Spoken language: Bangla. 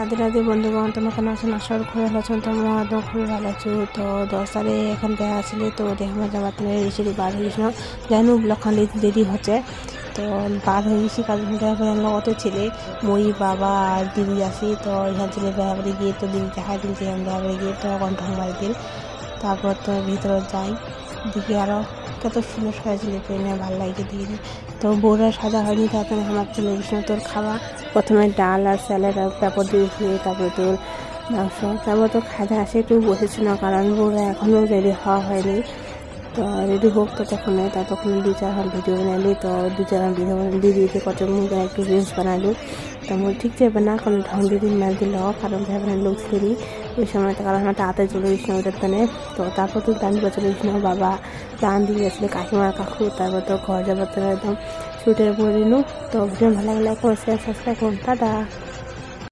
রাধে রাধে বন্ধুগণ, তোমরা কেন আছো? আশা করি খুবই ভালো আছো। তোমরা একদম খুবই ভালো আছো। তো 10 তারিখ এখন দেখা আসলে তো আমার যাবার রেসিডি বার হয়ে গেছিল, জানো ব্লকখান দেরি হচ্ছে। তো বার হয়ে গেছি কারণ লগত ছেলে মই বাবা আর দিদি আসি। তো এখান ছেলে বেড়াবাড়ি গিয়ে তো দিদি দেখা দিয়েছি, আমি বেড়াবাড়ি গিয়ে তো কন্ঠম বাড়ি দিন। তারপর তো ভিতরে যাই, দিকে আরও কত সুন্দর সাজাছিল ট্রেনে, ভালো লাগছে দিকে। তো বউরা সাজা হয়নি, তারপরে আমার চলে গেছিল তোর খাওয়া। প্রথমে ডাল আর স্যালাড আর পেঁপর দিয়েছিল, তারপরে তোর মাংস, তারপর তো খাজা আসে একটু বসেছিল কারণ বউরা এখনও রেডি হওয়া হয়নি। তো রেডি হোক তো তখন 2-4 ভিডিও বানালি। তো 2-4 ভিডিও দিদি কত মুখ একটু রিলস বানালো। তো আমি ঠিক যাবে না কারণ ঢং দিদি মার দিল, কারণ ভাবনা লোক ছিলি ওই সময়, কারণ আমার তাড়াতাড়ি চলে গেছিলাম ওইটার টানে। তো তারপর তো দাঁড়িয়ে চলে গেছিলাম, বাবা রান দিয়ে গেছিলো, কাকিমার কাকু। তারপর তো ঘর যাবার তো একদম শুটের পরে নিল। তো ভিডিও ভালো লাগলে সাবস্ক্রাইব করুন, টাটা।